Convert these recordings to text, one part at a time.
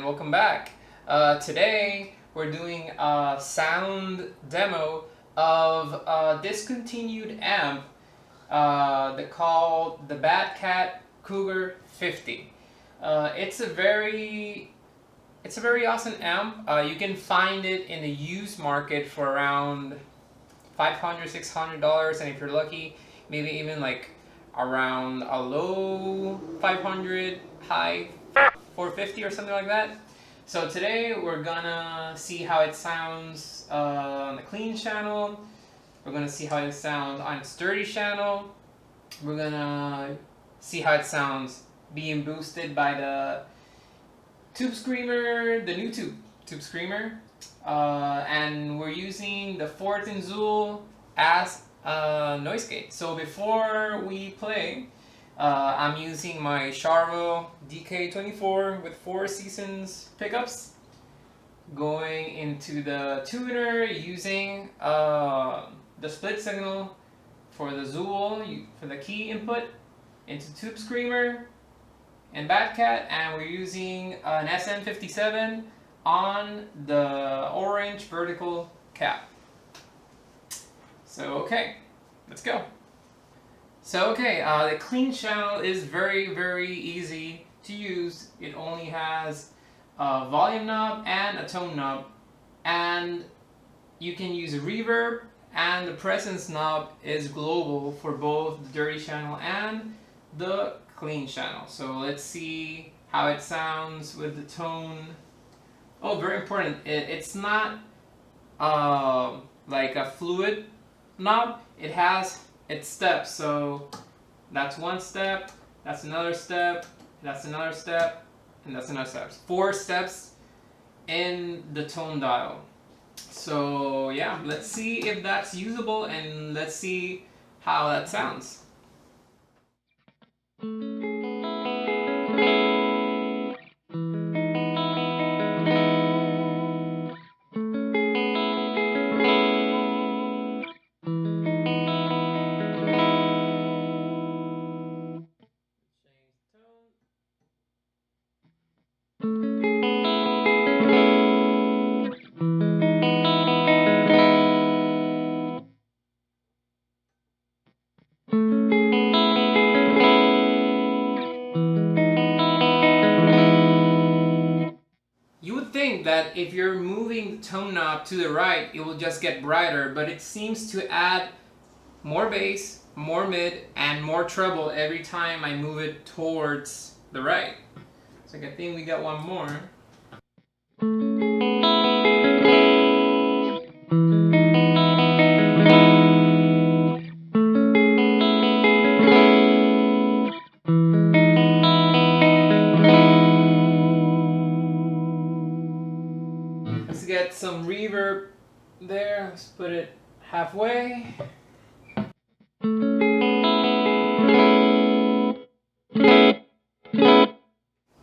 welcome back. Today we're doing a sound demo of a discontinued amp called the Bad Cat Cougar 50. It's a very awesome amp. You can find it in the used market for around $500-$600, and if you're lucky, maybe even like around a low 500, high 450 or something like that. So today we're gonna see how it sounds on the clean channel. We're gonna see how it sounds on its dirty channel. We're gonna see how it sounds being boosted by the Tube Screamer, the new Tube Screamer. And we're using the Fort and Zool as a noise gate. So before we play, I'm using my Charvo DK24 with 4 seasons pickups, going into the tuner using the split signal for the Zool for the key input into Tube Screamer and Bad Cat, and we're using an SM57 on the orange vertical cap. So okay, let's go. So okay, the clean channel is very easy to use. It only has a volume knob and a tone knob, and you can use a reverb, and the presence knob is global for both the dirty channel and the clean channel. So let's see how it sounds with the tone. Oh, very important, it's not like a fluid knob. It has its steps, so that's one step, that's another step, that's another step, and that's another step. 4 steps in the tone dial. So yeah, let's see if that's usable, and let's see how that sounds. You would think that if you're moving the tone knob to the right, it will just get brighter, but it seems to add more bass, more mid, and more treble every time I move it towards the right. So I think we got one more. Let's get some reverb there. Let's put it halfway.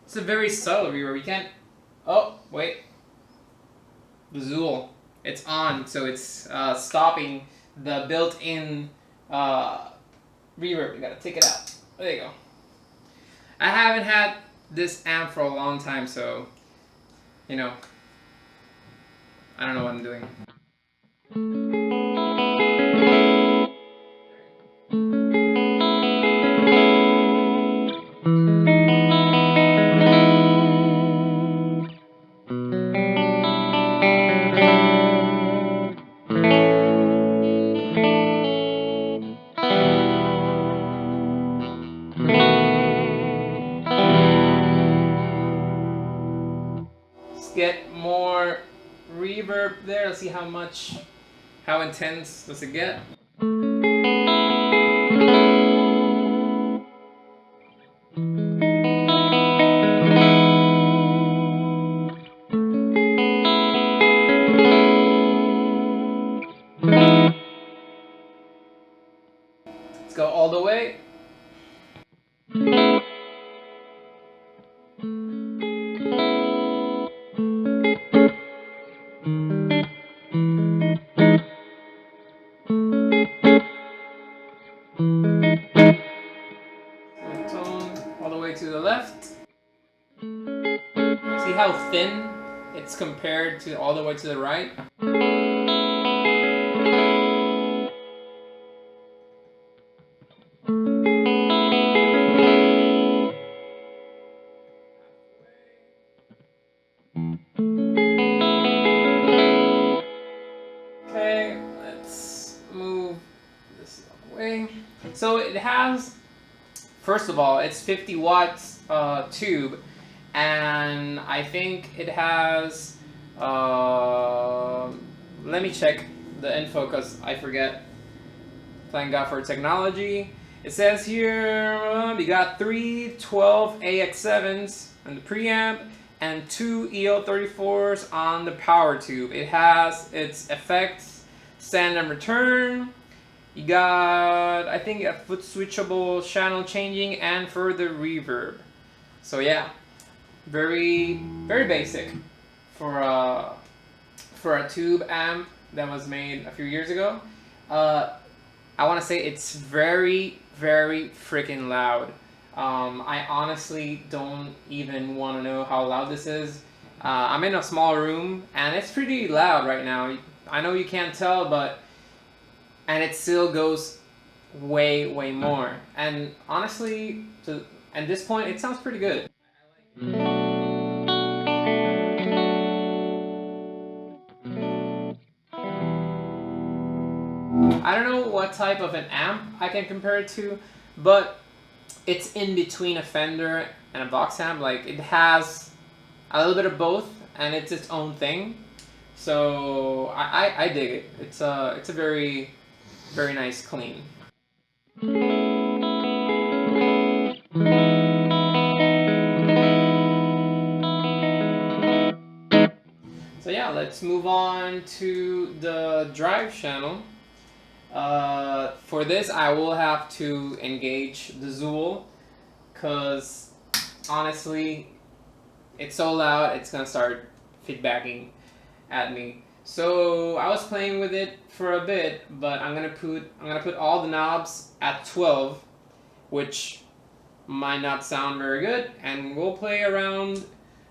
It's a very subtle reverb. You can't. Oh, wait. The Zool. It's on, so it's stopping the built-in reverb. You gotta take it out. There you go. I haven't had this amp for a long time, so you know, I don't know what I'm doing. Get more reverb there. Let's see how intense does it get. Let's go all the way. Tone all the way to the left. See how thin it's compared to all the way to the right? Okay, let's move this away. So it has, first of all, it's 50 watts tube, and I think it has, let me check the info because I forget. Thank God for technology. It says here you got 3 12AX7s on the preamp and 2 EL34s on the power tube. It has its effects, stand and return. You got, I think, a foot switchable channel changing and further reverb. So yeah, very basic for a tube amp that was made a few years ago. I want to say it's very freaking loud. I honestly don't even want to know how loud this is. I'm in a small room and it's pretty loud right now. I know you can't tell, and it still goes way more. And honestly, at this point, it sounds pretty good. I don't know what type of an amp I can compare it to, but it's in between a Fender and a Vox amp. Like, it has a little bit of both, and it's its own thing. So I dig it. It's a very nice clean. So yeah, let's move on to the drive channel. For this, I will have to engage the Zool, because honestly, it's so loud, it's gonna start feedbacking at me. So I was playing with it for a bit, but I'm gonna put all the knobs at 12, which might not sound very good, and we'll play around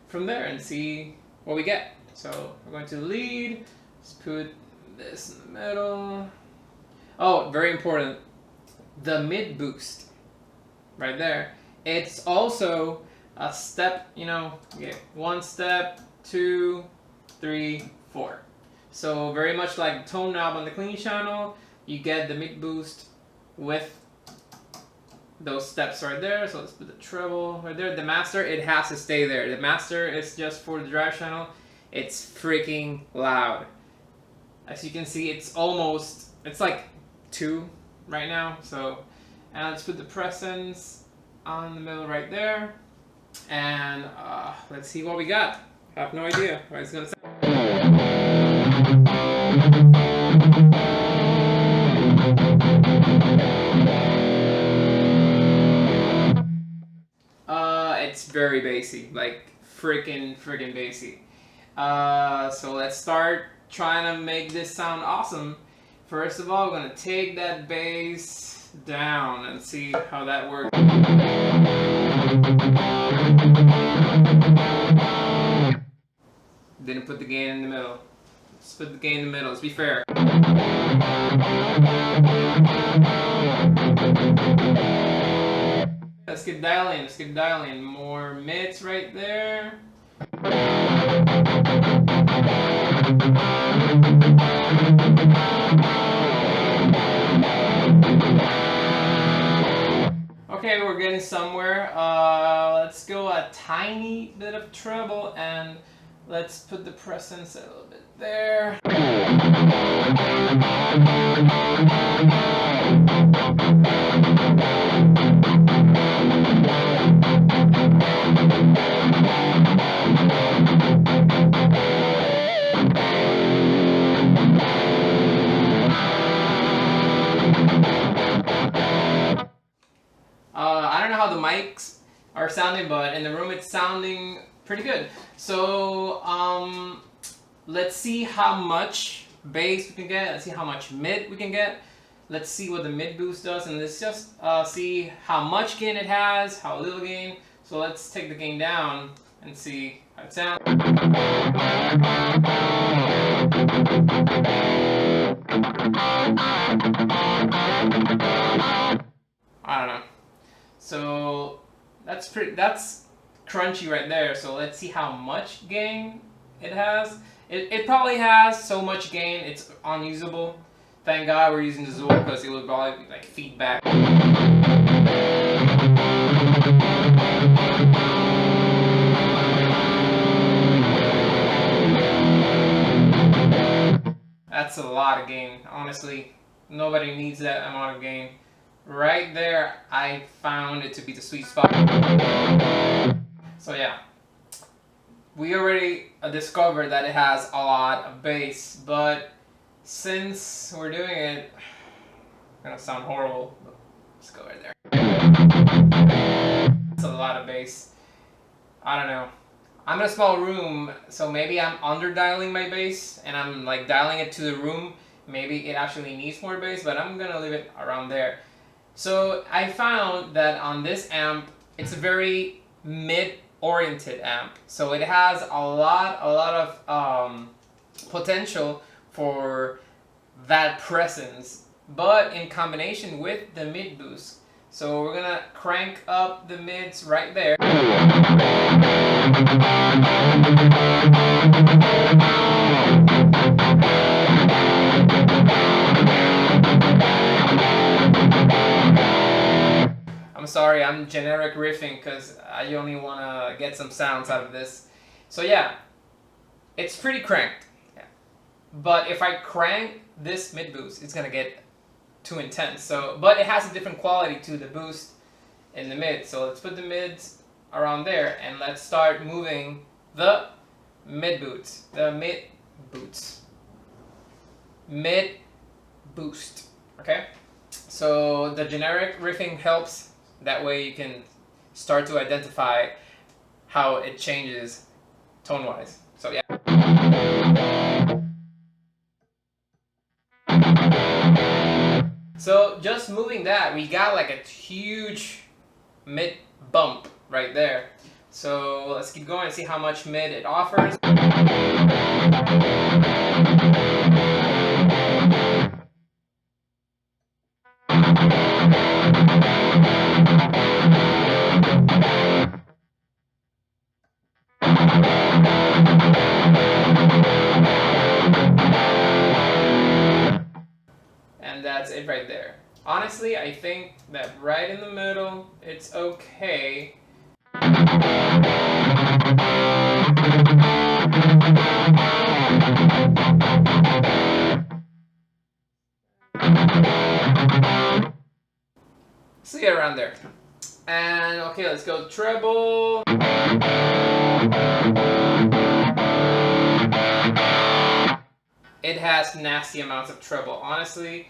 from there and see what we get. So we're going to lead. Let's put this in the middle. Oh, very important. The mid boost, right there. It's also a step, you know, okay, 1 step, 2, 3, 4. So very much like the tone knob on the clean channel, you get the mid boost with those steps right there. So let's put the treble right there. The master, it has to stay there. The master is just for the drive channel. It's freaking loud. As you can see, it's like 2 right now. So, and let's put the presence on the middle right there. And let's see what we got. I have no idea what it's gonna sound. It's very bassy, like freaking bassy. So let's start trying to make this sound awesome. First of all, we're gonna take that bass down and see how that works. Didn't put the gain in the middle. Let's put the gain in the middle, let's be fair. Let's get dialing. More mids right there. Okay, we're getting somewhere. Let's go a tiny bit of treble and let's put the presence a little bit there. I don't know how the mics are sounding, but in the room it's sounding pretty good. So let's see how much bass we can get. Let's see how much mid we can get. Let's see what the mid boost does, and let's just see how much gain it has, how little gain. So let's take the gain down. and see how it sounds. I don't know. So that's crunchy right there. So let's see how much gain it has. It probably has so much gain it's unusable. Thank God we're using the Zool because it would probably be like feedback. That's a lot of gain. Honestly, nobody needs that amount of gain. Right there, I found it to be the sweet spot. So yeah, we already discovered that it has a lot of bass, but since we're doing it, it's gonna sound horrible. Let's go right there. It's a lot of bass. I don't know. I'm in a small room, so maybe I'm under dialing my bass and I'm like dialing it to the room. Maybe it actually needs more bass, but I'm gonna leave it around there. So I found that on this amp, it's a very mid-oriented amp. So it has a lot of potential for that presence, but in combination with the mid boost. So we're gonna crank up the mids right there. I'm sorry, I'm generic riffing because I only want to get some sounds out of this. So yeah, it's pretty cranked. Yeah. But if I crank this mid boost, it's gonna get too intense. So, but it has a different quality to the boost in the mid. So let's put the mids around there and let's start moving the mid boost. Mid boost. Okay? So the generic riffing helps. That way you can start to identify how it changes tone-wise. So yeah. So just moving that, we got like a huge mid bump right there. So let's keep going and see how much mid it offers. And that's it right there. Honestly, I think that right in the middle, it's okay. See it around there. And okay, let's go treble. It has nasty amounts of treble. Honestly,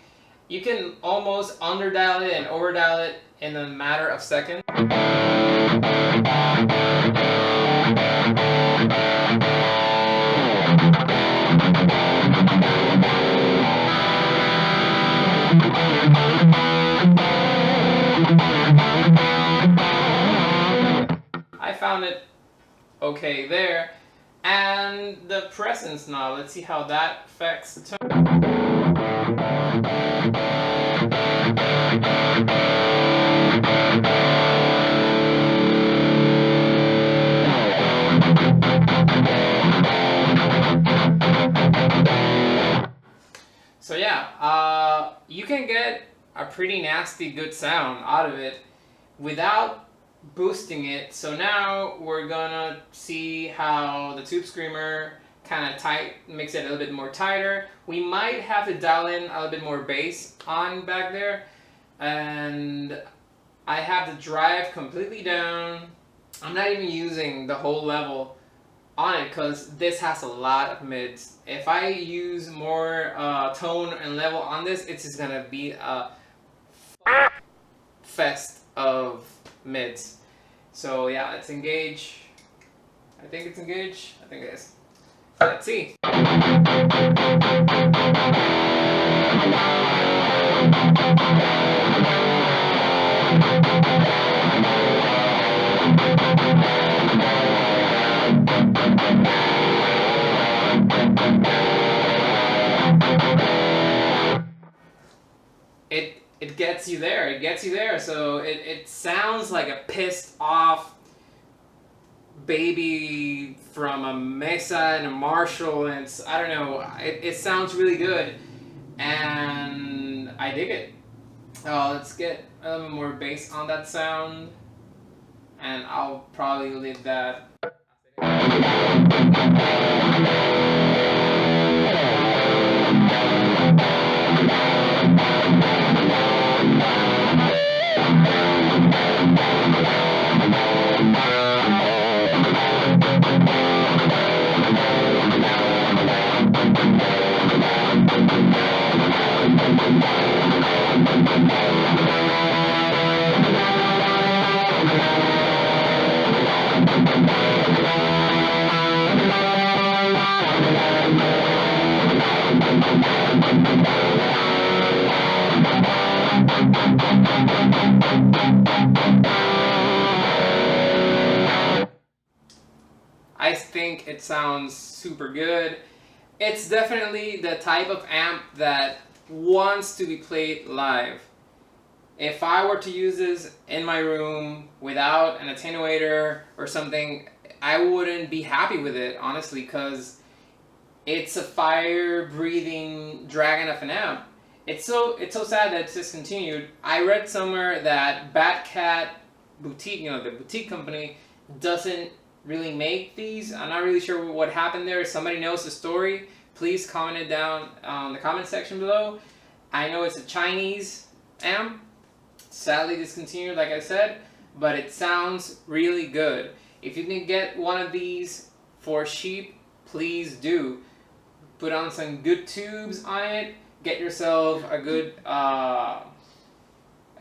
you can almost underdial it and overdial it in a matter of seconds. I found it okay there. And the presence now, let's see how that affects the tone. So yeah, you can get a pretty nasty good sound out of it without boosting it. So now we're gonna see how the Tube Screamer kind of makes it a little bit more tighter. We might have to dial in a little bit more bass on back there, and I have the drive completely down. I'm not even using the whole level on it because this has a lot of mids. If I use more tone and level on this, it's just gonna be a fest of mids. So yeah, let's engage. I think it's engaged. I think it is. Let's see. it gets you there. It gets you there. So it sounds like a pissed off baby from a Mesa and a Marshall, and it's, I don't know, it sounds really good, and I dig it. Let's get a little more bass on that sound, and I'll probably leave that. I think it sounds super good. It's definitely the type of amp that wants to be played live. If I were to use this in my room without an attenuator or something, I wouldn't be happy with it, honestly, because it's a fire-breathing dragon of an amp. It's so sad that it's discontinued. I read somewhere that Cat Boutique, the boutique company, doesn't really make these. I'm not really sure what happened there. If somebody knows the story, please comment it down on the comment section below. I know it's a Chinese amp, sadly discontinued, like I said, but it sounds really good. If you can get one of these for cheap, please do. Put on some good tubes on it. Get yourself a good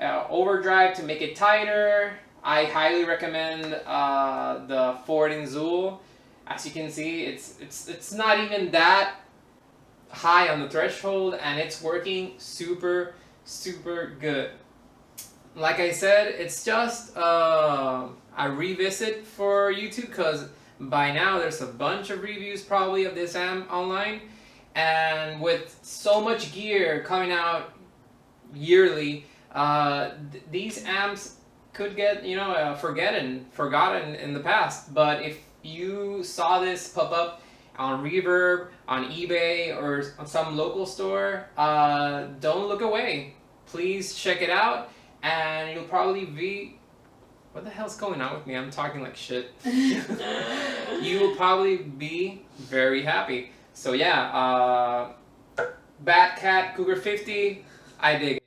overdrive to make it tighter. I highly recommend the Ford and Zool. As you can see, it's not even that high on the threshold, and it's working super good. Like I said, it's just a revisit for YouTube, because by now there's a bunch of reviews probably of this amp online, and with so much gear coming out yearly, these amps could get forgotten in the past. But if you saw this pop up on Reverb, on eBay, or on some local store, don't look away. Please check it out, and you'll probably be... What the hell's going on with me? I'm talking like shit. You will probably be very happy. So yeah, Cat Cougar 50, I dig it.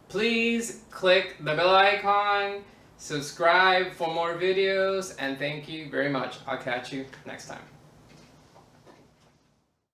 Please click the bell icon, subscribe for more videos, and thank you very much. I'll catch you next time.